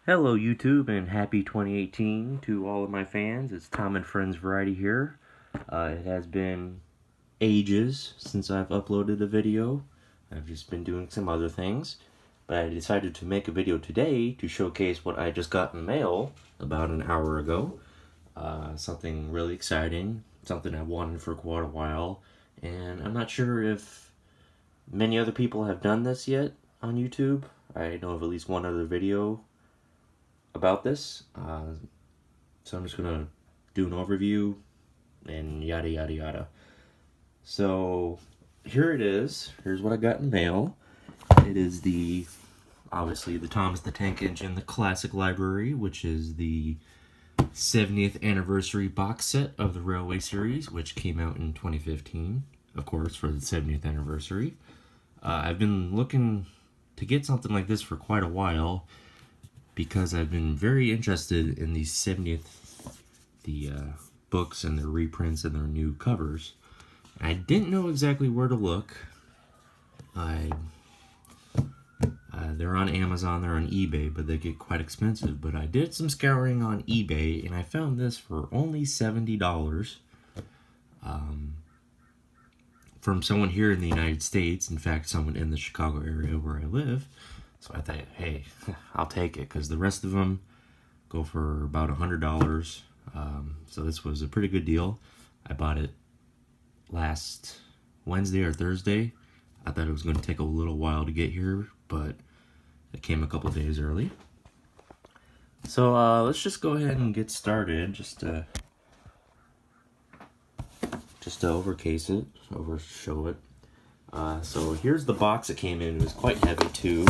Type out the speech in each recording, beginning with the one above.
Hello YouTube and happy 2018 to all of my fans. It's Tom and Friends Variety here. It has been ages since I've uploaded a video. I've just been doing some other things. But I decided to make a video today to showcase what I just got in the mail about an hour ago. Something really exciting, something I've wanted for quite a while. And I'm not sure if many other people have done this yet on YouTube. I know of at least one other video about this, so I'm just gonna do an overview and yada yada yada. So here it is. Here's what I got in the mail. It is obviously the Thomas the Tank Engine, the Classic Library, which is the 70th anniversary box set of the Railway series, which came out in 2015, of course, for the 70th anniversary. I've been looking to get something like this for quite a while, because I've been very interested in these 70th books and their reprints and their new covers. I didn't know exactly where to look. They're on Amazon, they're on eBay, but they get quite expensive. But I did some scouring on eBay, and I found this for only $70 from someone here in the United States. In fact, someone in the Chicago area where I live. So I thought, hey, I'll take it, because the rest of them go for about $100. So this was a pretty good deal. I bought it last Wednesday or Thursday. I thought it was going to take a little while to get here, but it came a couple days early. So let's just go ahead and get started. Just to overcase it, overshow it. So here's the box it came in. It was quite heavy too.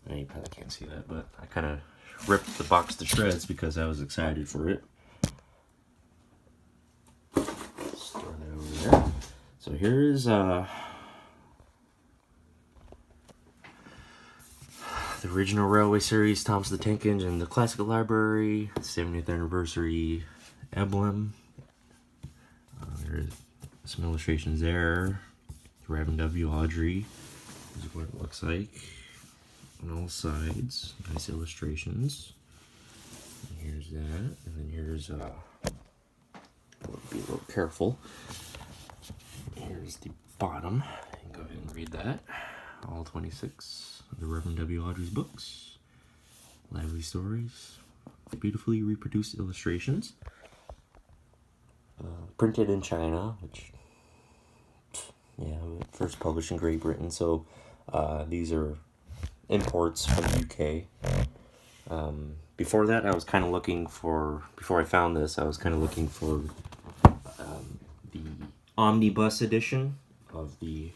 You probably can't see that, but I kind of ripped the box to shreds because I was excited for it. Store that over there. So here's the original Railway series, Thomas the Tank Engine, the Classic Library, 70th anniversary emblem. There's some illustrations there. Reverend W. Awdry. This is what it looks like on all sides. Nice illustrations. And here's that. And then here's I'll be a little careful. Here's the bottom. You can go ahead and read that. All 26 of the Reverend W. Awdry's books. Lively stories. Beautifully reproduced illustrations. Printed in China, which, yeah, first published in Great Britain. So these are imports from the UK. Before that, I was kind of looking for, before I found this, I was kind of looking for the omnibus edition of the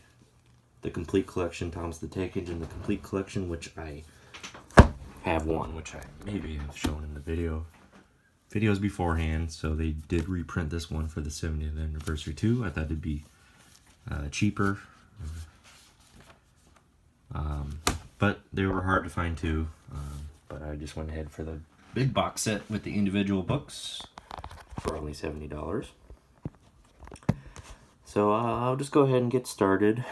complete collection, Thomas the Tank Engine, the complete collection, which I have one, which I maybe have shown in the videos beforehand. So they did reprint this one for the 70th anniversary too. I thought it'd be cheaper, but they were hard to find too. But I just went ahead for the big box set with the individual books for only $70. So I'll just go ahead and get started.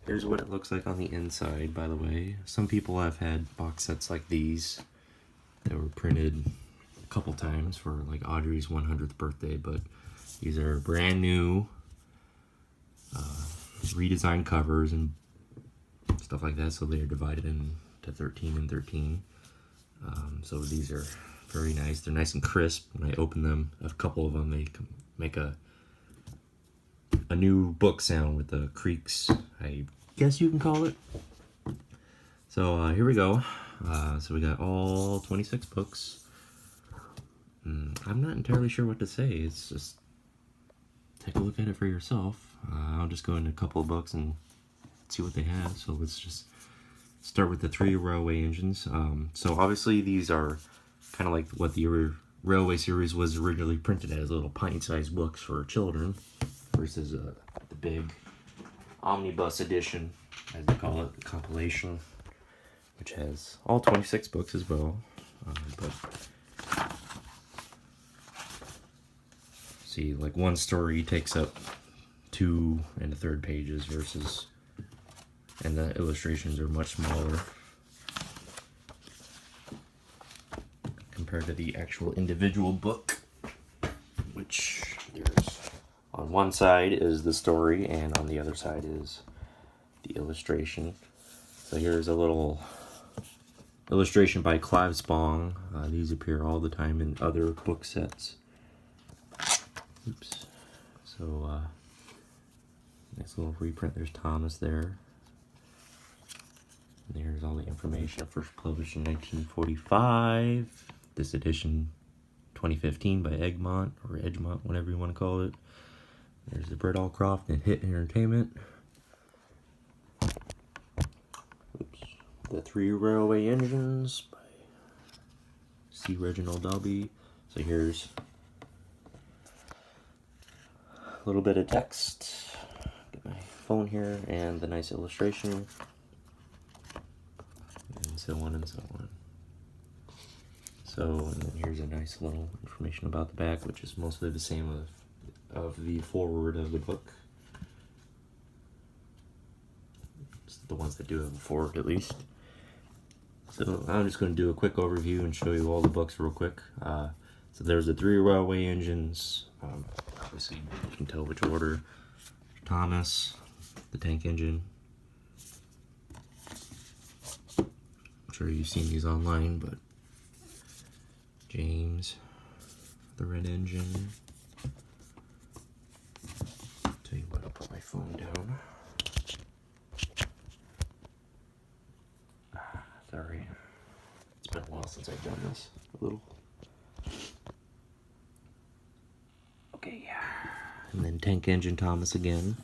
Here's what it looks like on the inside, by the way. Some people have had box sets like these that were printed a couple times for like Awdry's 100th birthday, but these are brand new, redesigned covers and stuff like that, so they are divided into 13 and 13. So these are very nice. They're nice and crisp. When I open them, a couple of them, they make a new book sound with the creaks, I guess you can call it. So here we go. So we got all 26 books. I'm not entirely sure what to say. It's just take a look at it for yourself. I'll just go into a couple of books and see what they have. So let's just start with the 3 Railway engines. So obviously these are kind of like what the Railway series was originally printed as, little pint-sized books for children, versus the big omnibus edition, as they call it, the compilation, which has all 26 books as well. But see, like one story takes up 2 1/3 pages versus, and the illustrations are much smaller. compared to the actual individual book, which there's on one side is the story and on the other side is the illustration. So here's a little illustration by Clive Spong. These appear all the time in other book sets. Oops. So nice little reprint. There's Thomas there. And there's all the information. First published in 1945. This edition 2015 by Egmont or Edgemont, whatever you want to call it. There's the Brett Allcroft and Hit Entertainment. Oops. The Three Railway Engines by C. Reginald Dalby. So here's a little bit of text. Get my phone here and the nice illustration. And so on and so on. So, and then here's a nice little information about the back, which is mostly the same of the foreword of the book. It's the ones that do have a foreword, at least. So I'm just going to do a quick overview and show you all the books real quick. So there's the Three Railway Engines. Obviously, you can tell which order. Thomas, the tank engine. I'm sure you've seen these online, but James, the red engine. Tell you what, I'll put my phone down. Sorry, it's been a while since I've done this. A little. Okay, and then tank engine Thomas again.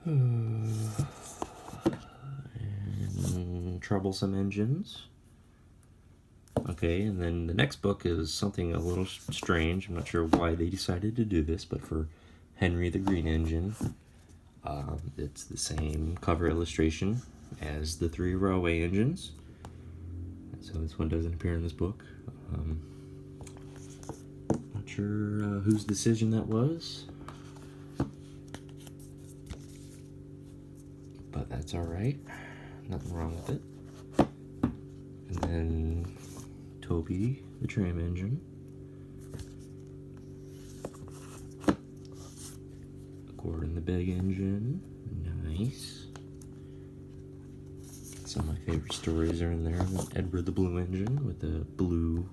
And troublesome engines. Okay, and then the next book is something a little strange. I'm not sure why they decided to do this, but for Henry the Green Engine, it's the same cover illustration as the Three Railway Engines. So this one doesn't appear in this book. Not sure whose decision that was, but that's alright. Nothing wrong with it. And then Toby, the tram engine. Gordon, the big engine. Nice. Some of my favorite stories are in there. Edward the Blue Engine with the blue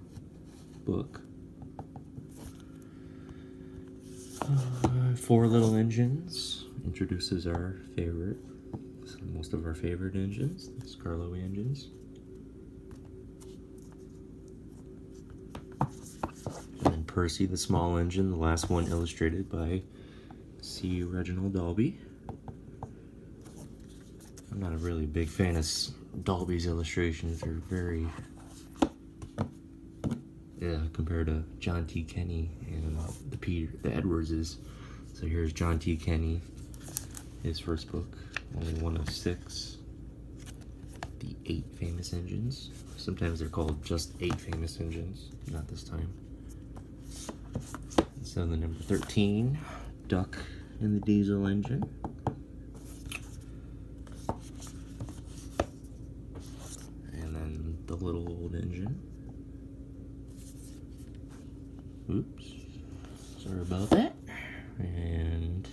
book. Four Little Engines introduces our favorite, most of our favorite engines, the Scarlowe engines. And then Percy the Small Engine, the last one illustrated by C. Reginald Dalby. I'm not a really big fan of Dalby's illustrations. They're very, compared to John T. Kenny and the Edwardses. So here's John T. Kenny, his first book, only one of 6. The 8 famous engines. Sometimes they're called just 8 famous engines. Not this time. So the number 13, Duck and the Diesel Engine. And then the Little Old Engine. Oops. Sorry about that. And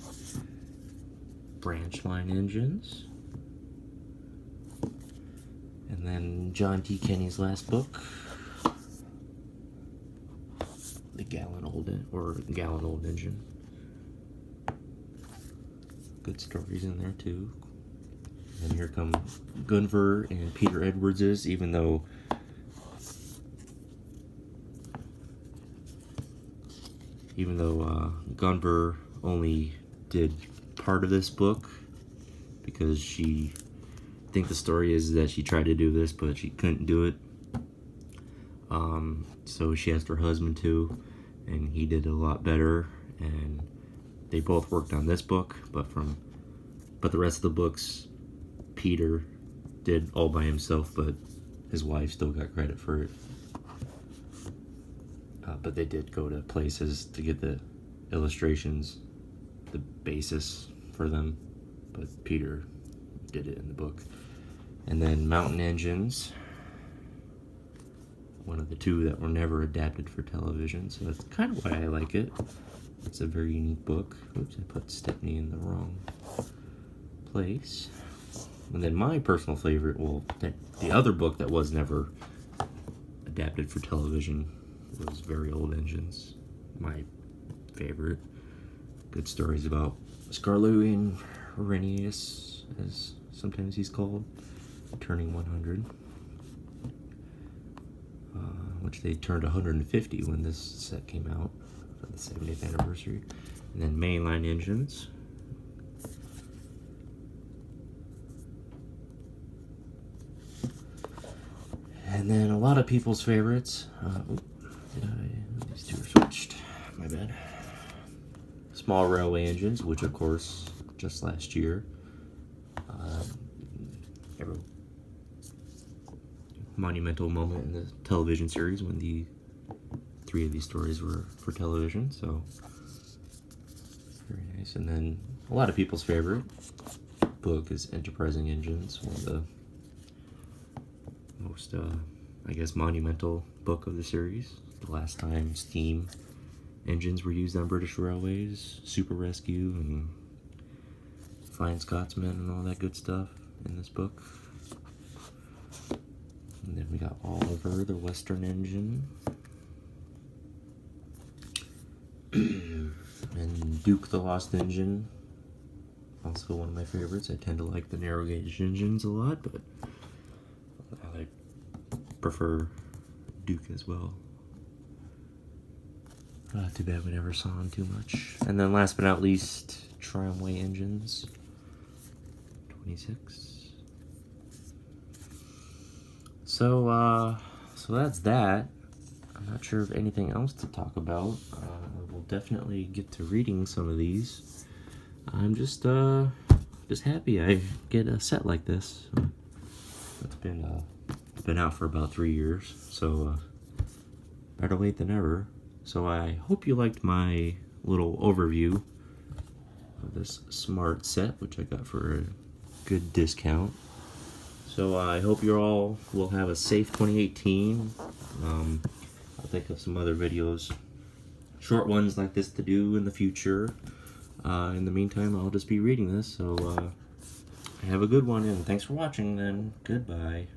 Branch Line Engines. And then John T. Kenny's last book, the Gallon Old Engine. Good stories in there too. And here come Gunvor and Peter Edwards's, even though Gunvor only did part of this book because I think the story is that she tried to do this but she couldn't do it. So she asked her husband to, and he did a lot better, and they both worked on this book, but the rest of the books Peter did all by himself, but his wife still got credit for it. But they did go to places to get the illustrations, the basis for them, but Peter did it in the book. And then Mountain Engines, one of the two that were never adapted for television, so that's kind of why I like it. It's a very unique book. Oops, I put Stepney in the wrong place. And then my personal favorite, well, the other book that was never adapted for television was Very Old Engines. My favorite. Good stories about Skarloey Renius, as sometimes he's called, turning 100. Which they turned 150 when this set came out for the 70th anniversary. And then Mainline Engines. And then a lot of people's favorites. These two are switched. My bad. Small Railway Engines, which of course, just last year, monumental moment in the television series when the 3 of these stories were for television, so very nice. And then a lot of people's favorite book is Enterprising Engines, one of the most, I guess, monumental book of the series. The last time steam engines were used on British railways, Super Rescue and Flying Scotsman and all that good stuff in this book. And then we got Oliver, the Western Engine. And Duke, the Lost Engine. Also one of my favorites. I tend to like the narrow gauge engines a lot, but I prefer Duke as well. Too bad we never saw him too much. And then last but not least, Tramway Engines. 26. So that's that. I'm not sure of anything else to talk about. We'll definitely get to reading some of these. I'm just happy I get a set like this. It's been out for about 3 years, so better late than never. So I hope you liked my little overview of this smart set, which I got for a good discount. So I hope you all will have a safe 2018. I'll think of some other videos, short ones like this to do in the future. In the meantime, I'll just be reading this, so have a good one, and thanks for watching then. Goodbye.